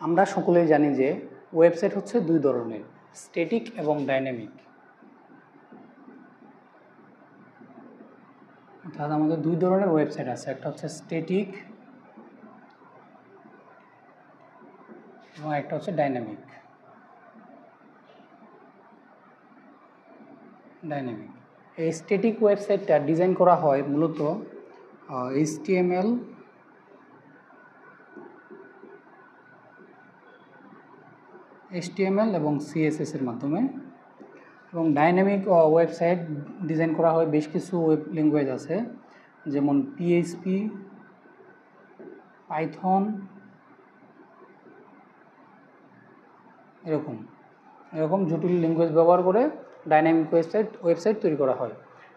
আমরা সকলেই জানি যে ওয়েবসাইট হচ্ছে দুই ধরনের, স্ট্যাটিক এবং ডাইনামিক। অর্থাৎ আমাদের দুই ধরনের ওয়েবসাইট আছে, একটা হচ্ছে স্ট্যাটিক এবং একটা হচ্ছে ডাইনামিক। এই স্ট্যাটিক ওয়েবসাইটটা ডিজাইন করা হয় মূলত HTML এবং CSS এর মাধ্যমে, এবং ডাইনামিক ওয়েবসাইট ডিজাইন করা হয় বেশ কিছু ওয়েব ল্যাঙ্গুয়েজ আছে, যেমন PHP, পাইথন, এরকম জটিল ল্যাঙ্গুয়েজ ব্যবহার করে ডাইনামিক ওয়েবসাইট তৈরি করা হয়।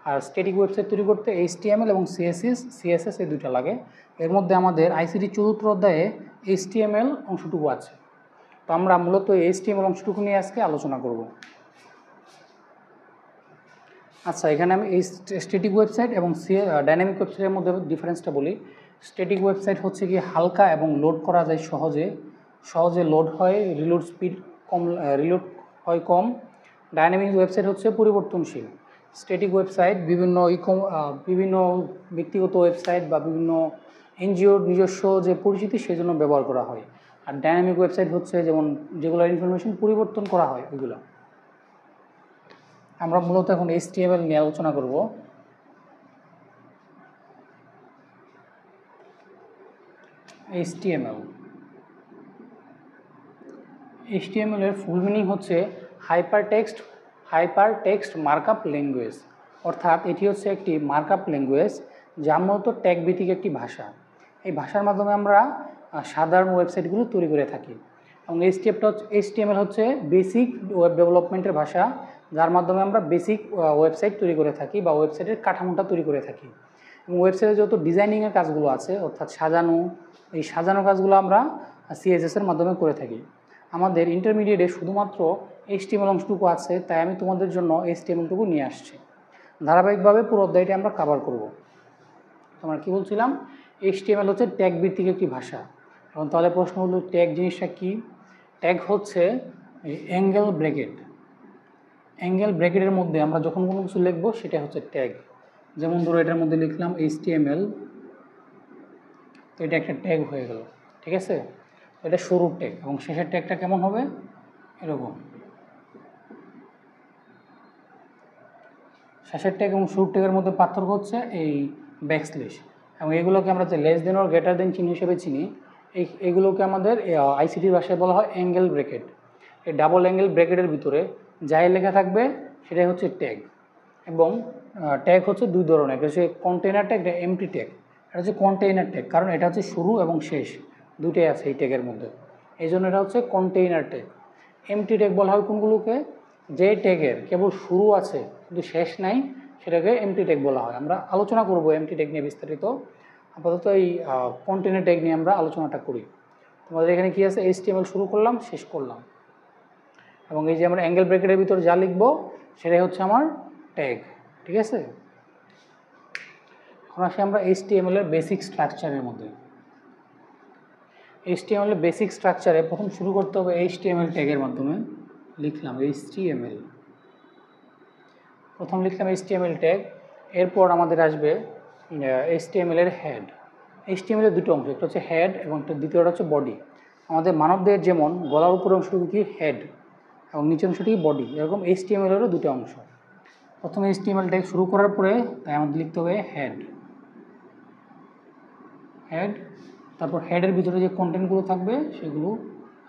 আর স্ট্যাটিক ওয়েবসাইট তৈরি করতে HTML এবং CSS এই দুটো লাগে। এর মধ্যে আমাদের ICT চতুর্থ অধ্যায়ে HTML অংশটুকু আছে। তো আমরা মূলত HTML অংশটুকু নিয়ে আজকে আলোচনা করব। আচ্ছা, এখানে আমি এই স্ট্যাটিক ওয়েবসাইট এবং ডাইনামিক ওয়েবসাইটের মধ্যে ডিফারেন্সটা বলি। স্ট্যাটিক ওয়েবসাইট হচ্ছে কি হালকা এবং লোড করা যায় সহজে লোড হয়, রিলোড হয় কম। ডাইনামিক ওয়েবসাইট হচ্ছে পরিবর্তনশীল। স্ট্যাটিক ওয়েবসাইট বিভিন্ন ব্যক্তিগত ওয়েবসাইট বা বিভিন্ন NGOর নিজস্ব যে পরিচিতি সেজন্য ব্যবহার করা হয়। আর ডাইনামিক ওয়েবসাইট হচ্ছে যেগুলো ইনফরমেশন পরিবর্তন করা হয় ওইগুলো। আমরা মূলত এখন HTML নিয়ে আলোচনা করব। HTML এর ফুল মিনিং হচ্ছে হাইপার টেক্সট মার্কআপ ল্যাঙ্গুয়েজ। অর্থাৎ এটি হচ্ছে একটি মার্কআপ ল্যাঙ্গুয়েজ যা মূলত ট্যাগ ভিত্তিক একটি ভাষা। এই ভাষার মাধ্যমে আমরা সাধারণ ওয়েবসাইটগুলো তৈরি করে থাকি। এবং HTML হচ্ছে বেসিক ওয়েব ডেভেলপমেন্টের ভাষা, যার মাধ্যমে আমরা বেসিক ওয়েবসাইট তৈরি করে থাকি বা ওয়েবসাইটের কাঠামোটা তৈরি করে থাকি। এবং ওয়েবসাইটে যত ডিজাইনিংয়ের কাজগুলো আছে, অর্থাৎ সাজানো কাজগুলো আমরা CSS এর মাধ্যমে করে থাকি। আমাদের ইন্টারমিডিয়েটে শুধুমাত্র HTML অংশটুকু আছে, তাই আমি তোমাদের জন্য HTML-টুকু নিয়ে আসছি। ধারাবাহিকভাবে পুরো অধ্যায়টি আমরা কভার করব। তোমরা কি বলছিলাম, HTML হচ্ছে ট্যাগ ভিত্তিক একটি ভাষা। এখন তাহলে প্রশ্ন হলো, ট্যাগ জিনিসটা কি? ট্যাগ হচ্ছে অ্যাঙ্গেল ব্র্যাকেটের মধ্যে আমরা যখন কোনো কিছু লিখবো সেটা হচ্ছে ট্যাগ। যেমন ধরো এটার মধ্যে লিখলাম HTML, তো এটা একটা ট্যাগ হয়ে গেল, ঠিক আছে? এটা শুরুর ট্যাগ এবং শেষের ট্যাগটা কেমন হবে? এরকম। শেষের ট্যাগ এবং শুরুর ট্যাগের মধ্যে পার্থক্য হচ্ছে এই ব্যাকস্ল্যাশ, এবং এগুলোকে আমরা যে less than or greater than চিহ্ন হিসেবে চিনি, এগুলোকে আমাদের ICT ভাষায় বলা হয় অ্যাঙ্গেল ব্র্যাকেট। এই ডাবল অ্যাঙ্গেল ব্র্যাকেটের ভিতরে যাই লেখা থাকবে সেটাই হচ্ছে ট্যাগ। এবং ট্যাগ হচ্ছে দুই ধরনের, একটা হচ্ছে কন্টেইনার ট্যাগ, একটা এমটি ট্যাগ। এটা হচ্ছে কন্টেইনার ট্যাগ, কারণ এটা হচ্ছে শুরু এবং শেষ দুটোই আছে এই ট্যাগের মধ্যে, এই জন্য এটা হচ্ছে কন্টেইনার ট্যাগ। এমটি ট্যাগ বলা হয় কোনগুলোকে? যে ট্যাগের কেবল শুরু আছে কিন্তু শেষ নাই, সেটাকে এমটি ট্যাগ বলা হয়। আমরা আলোচনা করব এমটি ট্যাগ নিয়ে বিস্তারিত। আপাতত এই কন্টেইনার ট্যাগ নিয়ে আমরা আলোচনাটা করি। তোমাদের এখানে কি আছে? HTML শুরু করলাম, শেষ করলাম, এবং এই যে আমরা অ্যাঙ্গেল ব্র্যাকেটের ভিতর যা লিখবো সেটাই হচ্ছে আমার ট্যাগ, ঠিক আছে? এখন আসি আমরা HTML এর বেসিক স্ট্রাকচারের মধ্যে। HTML এর বেসিক স্ট্রাকচারে প্রথম শুরু করতে হবে HTML ট্যাগের মাধ্যমে। লিখলাম HTML, প্রথম লিখলাম HTML ট্যাগ। এরপর আমাদের আসবে HTML এর হেড। HTML এর দুটো অংশ, একটা হচ্ছে হেড এবং দ্বিতীয়টা হচ্ছে বডি। আমাদের মানবদেহের যেমন গলার উপর অংশটুকু কি হেড এবং নিচের অংশটি বডি, এরকম HTML এরও দুটো অংশ। প্রথমে HTML ট্যাগ শুরু করার পরে তাই আমাদের লিখতে হবে হেড। তারপর হেডের ভিতরে যে কন্টেন্টগুলো থাকবে সেগুলো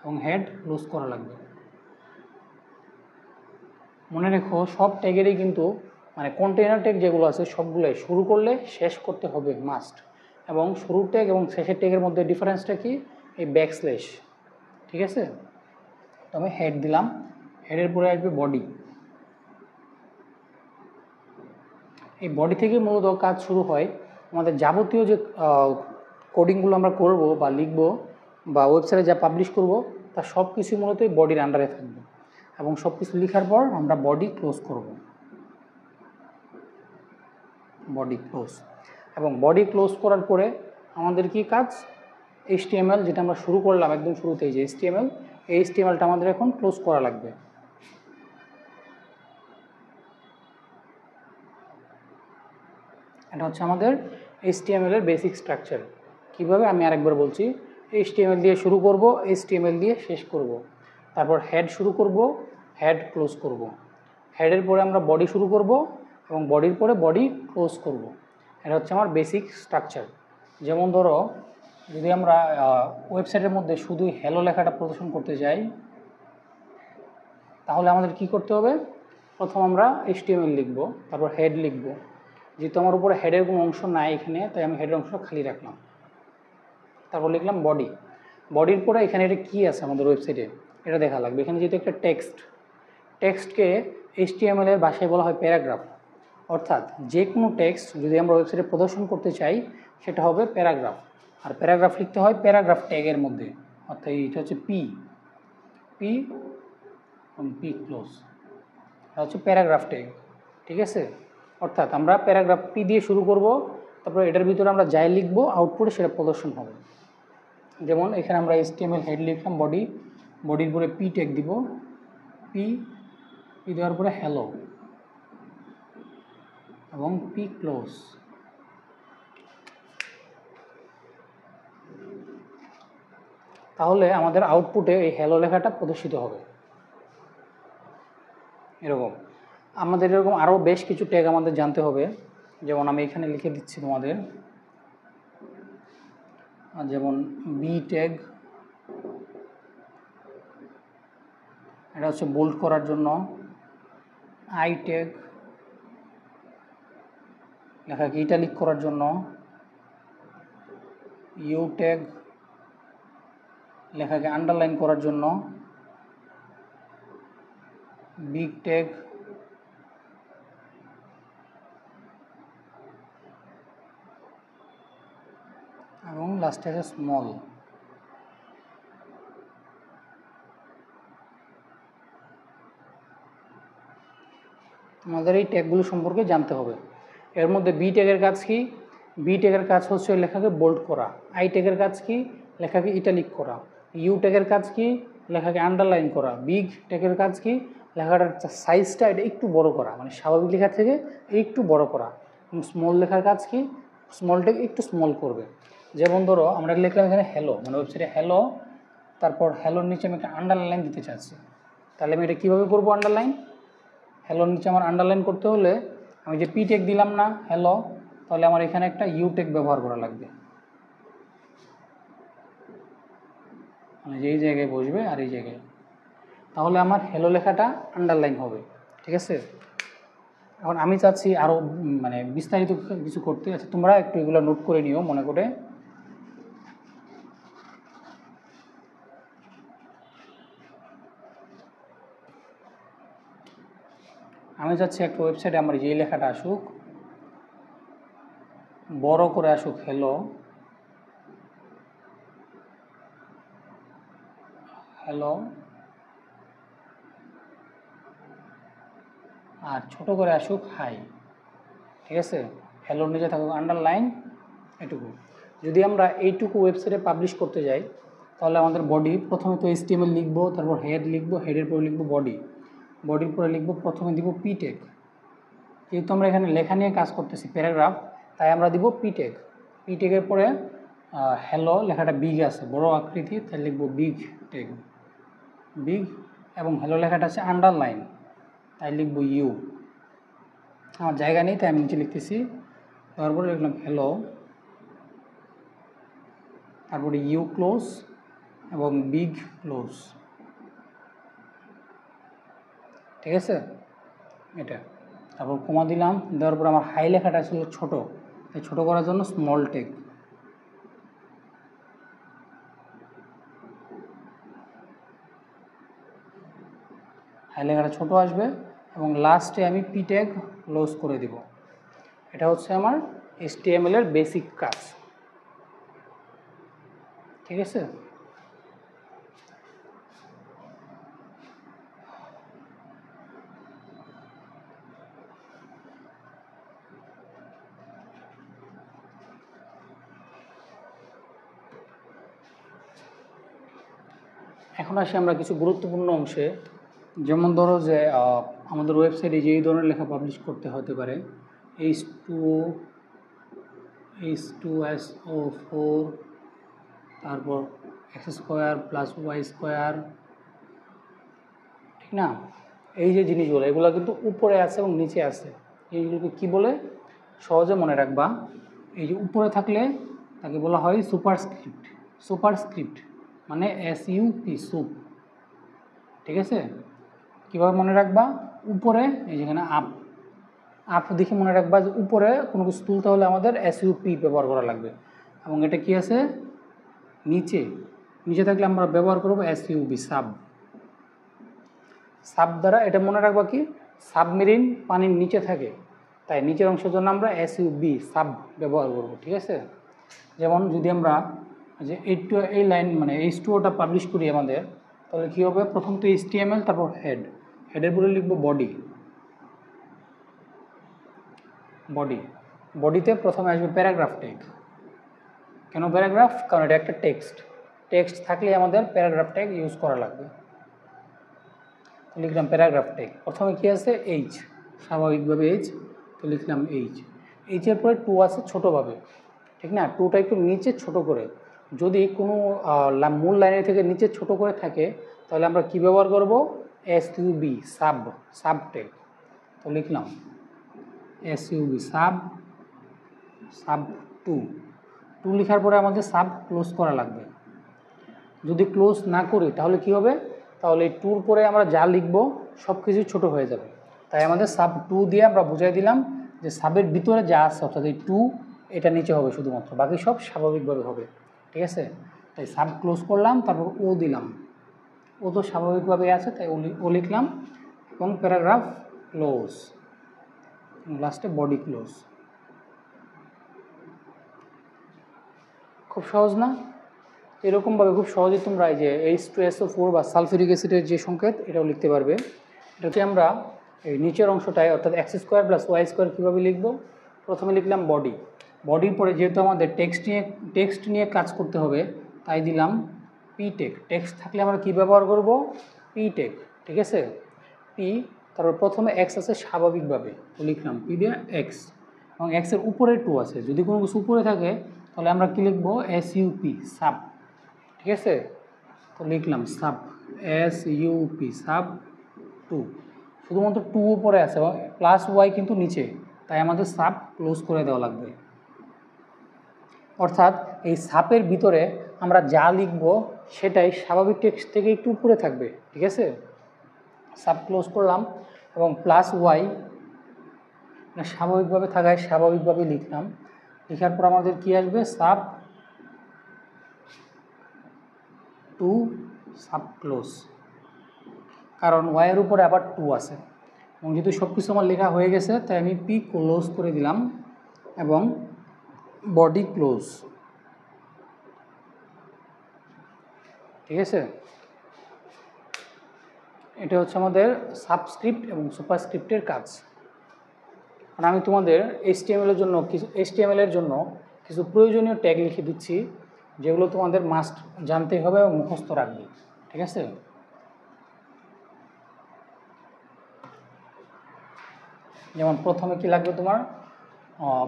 এবং হেড ক্লোজ করা লাগবে। মনে রেখো, সব ট্যাগেরই কিন্তু কন্টেইনার ট্যাগ যেগুলো আছে সবগুলোই শুরু করলে শেষ করতে হবে মাস্ট। এবং শুরুর ট্যাগ এবং শেষের ট্যাগের মধ্যে ডিফারেন্সটা কি? এই ব্যাকস্ল্যাশ, ঠিক আছে? তো আমি হেড দিলাম, হেডের পরে আসবে বডি। এই বডি থেকে মূলত কাজ শুরু হয়। আমাদের যাবতীয় যে কোডিংগুলো আমরা করব বা লিখব বা ওয়েবসাইটে যা পাবলিশ করব, তার সব কিছু মূলত এই বডির আন্ডারে থাকবে। এবং সব কিছু লেখার পর আমরা বডি ক্লোজ করব, বডি ক্লোজ। এবং বডি ক্লোজ করার পরে আমাদের কি কাজ? HTML যেটা আমরা শুরু করলাম একদম শুরুতেই যে HTML, এই HTMLটা আমাদের এখন ক্লোজ করা লাগবে। এটা হচ্ছে আমাদের HTML এর বেসিক স্ট্রাকচার। কিভাবে আমি আরেকবার বলছি, HTML দিয়ে শুরু করব, HTML দিয়ে শেষ করব, তারপর হেড শুরু করব, হেড ক্লোজ করব, হেডের পরে আমরা বডি শুরু করব এবং বডির পরে বডি ক্লোজ করব। এটা হচ্ছে আমার বেসিক স্ট্রাকচার। যেমন ধরো যদি আমরা ওয়েবসাইটের মধ্যে শুধুই হ্যালো লেখাটা প্রদর্শন করতে যাই, তাহলে আমাদের কি করতে হবে, প্রথম আমরা HTML লিখব, তারপর হেড লিখব। যেহেতু আমার উপরে হেডের কোনো অংশ নাই এখানে, তাই আমি হেডের অংশটা খালি রাখলাম। তারপর লিখলাম বডি, বডির পরে এখানে এটা কী আছে আমাদের ওয়েবসাইটে এটা দেখা লাগবে। এখানে যেহেতু একটা টেক্সটকে HTML এর ভাষায় বলা হয় প্যারাগ্রাফ। অর্থাৎ যে কোনো টেক্সট যদি আমরা ওয়েবসাইটে প্রদর্শন করতে চাই সেটা হবে প্যারাগ্রাফ। আর প্যারাগ্রাফ লিখতে হয় প্যারাগ্রাফ ট্যাগের মধ্যে, অর্থাৎ এটা হচ্ছে পি ক্লোজ, এটা হচ্ছে প্যারাগ্রাফ ট্যাগ। ঠিক আছে, অর্থাৎ আমরা প্যারাগ্রাফ পি দিয়ে শুরু করব, তারপর এটার ভিতরে আমরা যাই লিখবো আউটপুটে সেটা প্রদর্শন হবে। যেমন এখানে আমরা HTML হেড লিখলাম, বডির পরে পি ট্যাগ দিব, পি দেওয়ার পরে হ্যালো এবং পি ক্লোজ। তাহলে আমাদের আউটপুটে এই হ্যালো লেখাটা প্রদর্শিত হবে। এরকম আমাদের এরকম আরও বেশ কিছু ট্যাগ আমাদের জানতে হবে। যেমন আমি এখানে লিখে দিচ্ছি তোমাদের, যেমন বি ট্যাগ, এটা হচ্ছে বোল্ড করার জন্য, আই ট্যাগ লেখাকে ইটালিক করার জন্য, ইউ ট্যাগ লেখাকে আন্ডারলাইন করার জন্য, বিগ ট্যাগ এবং লাস্টে আছে স্মল। আমাদের এই ট্যাগগুলো সম্পর্কে জানতে হবে। এর মধ্যে বি ট্যাগের কাজ কি? বি ট্যাগের কাজ হচ্ছে লেখাকে বোল্ড করা। আই ট্যাগের কাজ কি? লেখাকে ইটালিক করা। ইউ ট্যাগের কাজ কি? লেখাকে আন্ডারলাইন করা। বিগ ট্যাগের কাজ কি? লেখাটার সাইজটা এটা একটু বড় করা, মানে স্বাভাবিক লেখা থেকে একটু বড় করা। এবং স্মল লেখার কাজ কি? স্মল ট্যাগ একটু স্মল করবে। যেমন ধরো আমরা লিখলাম এখানে হ্যালো, মানে ওয়েবসাইটে হ্যালো, তারপর হ্যালোর নিচে আমি একটা আন্ডারলাইন দিতে চাচ্ছি। তাহলে আমি এটা কীভাবে করবো আন্ডারলাইন? হ্যালোর নিচে আমার আন্ডারলাইন করতে হলে আমি যে পি টেক দিলাম না হ্যালো, তাহলে আমার এখানে একটা ইউ টেক ব্যবহার করা লাগবে, মানে যেই জায়গায় বসবে আর এই জায়গায়, তাহলে আমার হ্যালো লেখাটা আন্ডারলাইন হবে। ঠিক আছে, এখন আমি চাচ্ছি আরও মানে বিস্তারিত কিছু করতে। আচ্ছা, তোমরা একটু এগুলো নোট করে নিও মনে করে। আমি চাচ্ছি একটা ওয়েবসাইটে আমার যেই লেখাটা আসুক, বড় করে আসুক হ্যালো, আর ছোট করে আসুক হাই। ঠিক আছে, হ্যালোর নিচে থাকুক আন্ডারলাইন এটুকু। যদি আমরা এইটুকু ওয়েবসাইটে পাবলিশ করতে যাই, তাহলে আমাদের বডি প্রথমে তো HTML লিখবো, তারপর হেড লিখবো, হেডের পরে লিখবো বডি, বডির পরে লিখবো, প্রথমে দিব পি টেক। যেহেতু আমরা এখানে লেখা নিয়ে কাজ করতেছি প্যারাগ্রাফ, তাই আমরা দিব পি টেক। পি টেকের পরে হ্যালো লেখাটা বিগ আছে, বড় আকৃতি, তাই লিখবো বিগ টেক, বিগ। এবং হ্যালো লেখাটা আছে আন্ডারলাইন, তাই লিখবো ইউ। আমার জায়গা নেই তাই আমি নিচে লিখতেছি, তারপরে লিখলাম হ্যালো, তারপরে ইউ ক্লোজ এবং বিগ ক্লোজ। ঠিক আছে, এটা তারপর কমা দিলাম, দেওয়ার পর আমার হাই লেখাটা ছিল ছোটো, তাই ছোটো করার জন্য স্মল টেক। হাই লেখাটা ছোটো আসবে এবং লাস্টে আমি পি ট্যাগ ক্লোজ করে দিব। এটা হচ্ছে আমার HTML এর বেসিক কাজ। ঠিক আছে, এখন আসি আমরা কিছু গুরুত্বপূর্ণ অংশে, যেমন ধরো যে আমাদের ওয়েবসাইটে যে এই ধরনের লেখা পাবলিশ করতে হতে পারে H2SO4, তারপর x² + y², ঠিক না? এই যে জিনিসগুলো, এগুলো কিন্তু উপরে আছে এবং নিচে আছে। এইগুলোকে কি বলে সহজে মনে রাখবা। এই যে উপরে থাকলে তাকে বলা হয় সুপারস্ক্রিপ্ট। সুপারস্ক্রিপ্ট মানে SUP, সুপ, ঠিক আছে? কীভাবে মনে রাখবা? উপরে এই যেখানে আপ দেখে মনে রাখবা যে উপরে কোনো কিছু তুলতে হলে আমাদের SUP ব্যবহার করা লাগবে। এবং এটা কি আছে? নিচে। নিচে থাকলে আমরা ব্যবহার করব SUB, সাব। সাব দ্বারা এটা মনে রাখবা কি সাবমেরিন পানির নিচে থাকে, তাই নিচের অংশের জন্য আমরা SUB, সাব ব্যবহার করব, ঠিক আছে? যেমন যদি আমরা যে এই লাইন মানে H2Oটা পাবলিশ করি আমাদের, তাহলে কী হবে? প্রথম তো HTML, তারপর হেডের পরে লিখব বডিতে প্রথমে আসবে প্যারাগ্রাফ ট্যাগ। কেন প্যারাগ্রাফ? কারণ এটা একটা টেক্সট থাকলে আমাদের প্যারাগ্রাফ ট্যাগ ইউজ করা লাগবে। লিখলাম প্যারাগ্রাফ ট্যাগ। প্রথমে কি আছে? H, স্বাভাবিকভাবে H, তো লিখলাম H এর পরে 2 আছে ছোটোভাবে, ঠিক না? 2টা একটু নিচে ছোট করে। যদি কোনো মূল লাইনের থেকে নিচে ছোট করে থাকে তাহলে আমরা কি ব্যবহার করব? SUB, sub tag. তো লিখলাম SUB, সাব 2 লেখার পরে আমাদের সাব ক্লোজ করা লাগবে। যদি ক্লোজ না করি তাহলে কি হবে? তাহলে এই 2-র পরে আমরা যা লিখব সব কিছু ছোটো হয়ে যাবে। তাই আমাদের সাব 2 দিয়ে আমরা বুঝাই দিলাম যে সাবের ভিতরে যা আছে, অর্থাৎ এই 2 এটা নিচে হবে শুধুমাত্র, বাকি সব স্বাভাবিকভাবে হবে, ঠিক আছে? তাই সাব ক্লোজ করলাম, তারপর ও দিলাম। ও তো স্বাভাবিকভাবে আছে, তাই ও লিখলাম, এবং প্যারাগ্রাফ ক্লোজ, লাস্টে বডি ক্লোজ। খুব সহজ না? এরকমভাবে খুব সহজেই তোমরা এই যে H2SO4 বা সালফিউরিক অ্যাসিডের যে সংকেত, এটাও লিখতে পারবে। এটাকে আমরা এই নিচের অংশটায় অর্থাৎ x² + y² কীভাবে লিখব? প্রথমে লিখলাম বডির পরে যেহেতু আমাদের টেক্সট নিয়ে কাজ করতে হবে, তাই দিলাম p-টেক। টেক্সট থাকলে আমরা কী ব্যবহার করব? p-টেক, ঠিক আছে? p, তারপর প্রথমে x আছে স্বাভাবিকভাবে, তো লিখলাম p দিয়ে x, এবং x-এর উপরে 2 আছে। যদি কোনো কিছু উপরে থাকে তাহলে আমরা কী লিখব? SUP, সাব, ঠিক আছে? তো লিখলাম সাব, SUP, সাব 2। শুধুমাত্র 2 উপরে আছে এবং +y কিন্তু নিচে, তাই আমাদের সাব ক্লোজ করে দেওয়া লাগবে। অর্থাৎ এই সাপের ভিতরে আমরা যা লিখব সেটাই স্বাভাবিক টেক্সট থেকে একটু উপরে থাকবে, ঠিক আছে? সাব ক্লোজ করলাম এবং +y স্বাভাবিকভাবে থাকায় স্বাভাবিকভাবে লিখলাম। লেখার পর আমাদের কি আসবে? সাব 2, সাব ক্লোজ, কারণ y-এর উপরে আবার 2 আছে। এবং যেহেতু সব কিছু আমার লেখা হয়ে গেছে, তাই আমি p ক্লোজ করে দিলাম এবং বডি ক্লোজ, ঠিক আছে? এটা হচ্ছে আমাদের সাবস্ক্রিপ্ট এবং সুপারস্ক্রিপ্টের কাজ। আর আমি তোমাদের HTML-এর জন্য কিছু প্রয়োজনীয় ট্যাগ লিখে দিচ্ছি, যেগুলো তোমাদের মাস্ট জানতেই হবে এবং মুখস্থ রাখবে, ঠিক আছে? যেমন প্রথমে কি লাগবে তোমার?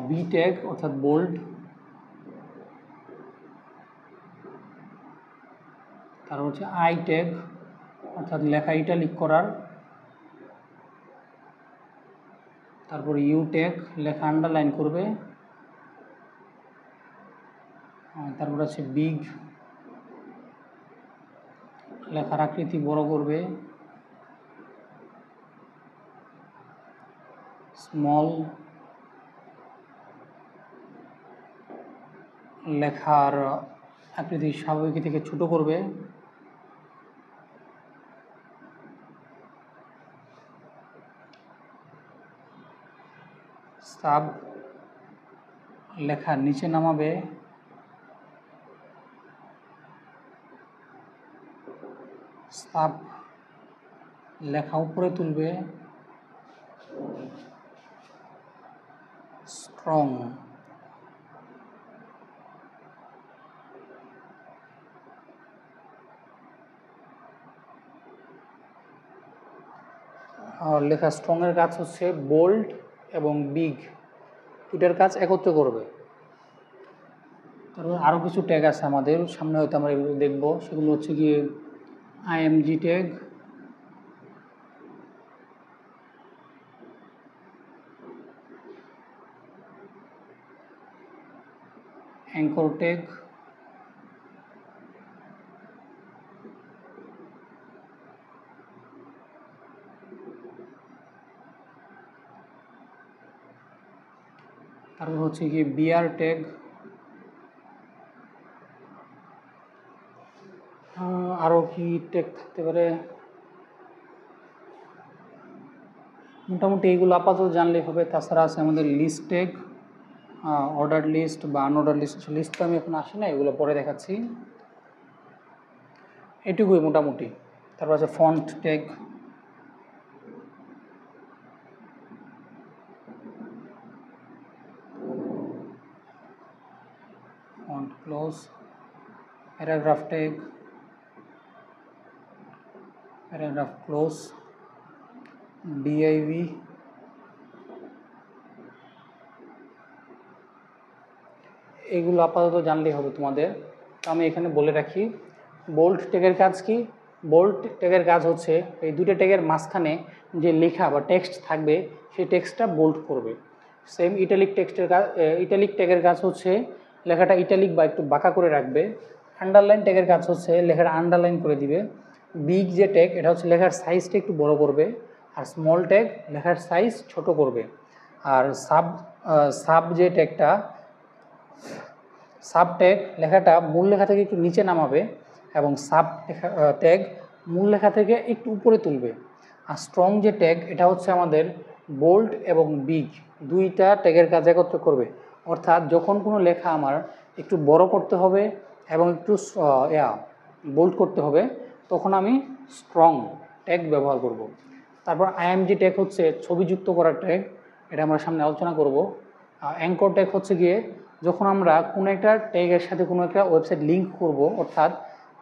B ট্যাগ অর্থাৎ বোল্ড, তারপর হচ্ছে I ট্যাগ অর্থাৎ লেখা ইটালিক করার, তারপর U ট্যাগ লেখা আন্ডারলাইন করবে, তারপর আছে বিগ লেখার আকৃতি বড় করবে, স্মল লেখার আকৃতি স্বাভাবিক থেকে ছোট করবে, সাব লেখা নিচে নামাবে, সাব লেখা উপরে তুলবে, স্ট্রং লেখা স্ট্রংয়ের কাজ হচ্ছে বোল্ড এবং বিগ, দুটার কাজ একত্রে করবে। তারপর আরও কিছু ট্যাগ আছে আমাদের সামনে, হয়তো আমরা এগুলো দেখবো। সেগুলো হচ্ছে গিয়ে আইএমজি ট্যাগ, অ্যাঙ্কর ট্যাগ, তারপর হচ্ছে গিয়ে বিআর ট্যাগ, আরও কি ট্যাগ থাকতে পারে, মোটামুটি এইগুলো আপাতত জানলেই হবে। তাছাড়া আছে আমাদের লিস্ট ট্যাগ, অর্ডার লিস্ট বা আনঅর্ডার লিস্ট। লিস্ট তো আমি এখন আসি না, এগুলো পরে দেখাচ্ছি। এটুকুই মোটামুটি। তারপর আছে font tag, font close, paragraph tag, paragraph close, DIV, এগুলো আপাতত জানলেই হবে তোমাদের। তো আমি এখানে বলে রাখি বোল্ড ট্যাগের কাজ কি। বোল্ড ট্যাগের কাজ হচ্ছে এই দুটো ট্যাগের মাঝখানে যে লেখা বা টেক্সট থাকবে সেই টেক্সটটা বোল্ড করবে। সেম ইটালিক টেক্সটের কাজ, ইটালিক ট্যাগের কাজ হচ্ছে লেখাটা ইটালিক বা একটু বাঁকা করে রাখবে। আন্ডারলাইন ট্যাগের কাজ হচ্ছে লেখাটা আন্ডারলাইন করে দিবে। বিগ যে ট্যাগ, এটা হচ্ছে লেখার সাইজটা একটু বড় করবে। আর স্মল ট্যাগ লেখার সাইজ ছোট করবে। আর সাব যে ট্যাগটা, সাব ট্যাগ লেখাটা মূল লেখা থেকে একটু নিচে নামাবে এবং সাব ট্যাগ মূল লেখা থেকে একটু উপরে তুলবে। আর স্ট্রং যে ট্যাগ, এটা হচ্ছে আমাদের বোল্ড এবং বিগ দুইটা ট্যাগের কাজ একত্র করবে। অর্থাৎ যখন কোনো লেখা আমার একটু বড় করতে হবে এবং একটু বোল্ড করতে হবে, তখন আমি স্ট্রং ট্যাগ ব্যবহার করব। তারপর আইএমজি ট্যাগ হচ্ছে ছবিযুক্ত করার ট্যাগ, এটা আমরা সামনে আলোচনা করব। অ্যাঙ্কর ট্যাগ হচ্ছে গিয়ে যখন আমরা কোনো একটা ট্যাগের সাথে কোনো একটা ওয়েবসাইট লিঙ্ক করব, অর্থাৎ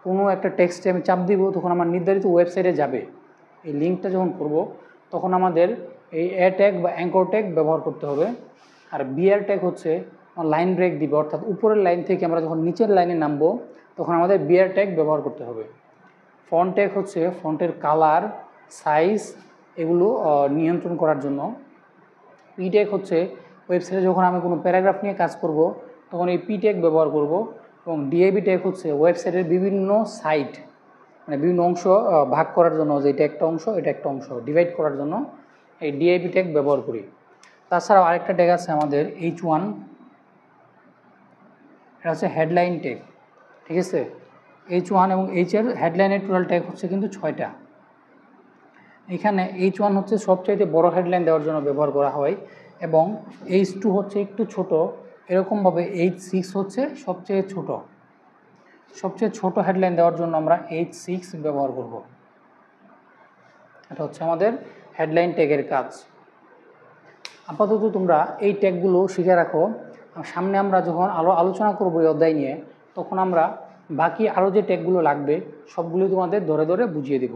কোনো একটা টেক্সটে আমি চাপ দিব, তখন আমার নির্ধারিত ওয়েবসাইটে যাবে। এই লিঙ্কটা যখন করব তখন আমাদের এই এ ট্যাগ বা অ্যাঙ্কর ট্যাগ ব্যবহার করতে হবে। আর বিআর ট্যাগ হচ্ছে লাইন ব্রেক দিবে, অর্থাৎ উপরের লাইন থেকে আমরা যখন নিচের লাইনে নামবো তখন আমাদের বিআর ট্যাগ ব্যবহার করতে হবে। ফন্ট ট্যাগ হচ্ছে ফন্টের কালার, সাইজ এগুলো নিয়ন্ত্রণ করার জন্য। পি ট্যাগ হচ্ছে ওয়েবসাইটে যখন আমি কোনো প্যারাগ্রাফ নিয়ে কাজ করব তখন এই পি ট্যাগ ব্যবহার করব। এবং ডিআইভি ট্যাগ হচ্ছে ওয়েবসাইটের বিভিন্ন সাইট, মানে বিভিন্ন অংশ ভাগ করার জন্য, যে এটা একটা অংশ এটা একটা অংশ ডিভাইড করার জন্য এই ডিআইভি ট্যাগ ব্যবহার করি। তাছাড়াও আরেকটা ট্যাগ আছে আমাদের H1, এটা হচ্ছে হেডলাইন ট্যাগ। ঠিক আছে, H1 এবং এর হেডলাইনের টোটাল ট্যাগ হচ্ছে কিন্তু 6টা। এখানে H1 হচ্ছে সবচাইতে বড় হেডলাইন দেওয়ার জন্য ব্যবহার করা হয় এবং H2 হচ্ছে একটু ছোট। এরকমভাবে H6 হচ্ছে সবচেয়ে ছোট। সবচেয়ে ছোট হেডলাইন দেওয়ার জন্য আমরা H6 ব্যবহার করব। এটা হচ্ছে আমাদের হেডলাইন ট্যাগের কাজ। আপাতত তোমরা এই ট্যাগগুলো শিখে রাখো। সামনে আমরা যখন আলোচনা করব এই অধ্যায় নিয়ে, তখন আমরা বাকি আরও যে ট্যাগগুলো লাগবে সবগুলো তোমাদের ধরে ধরে বুঝিয়ে দেব।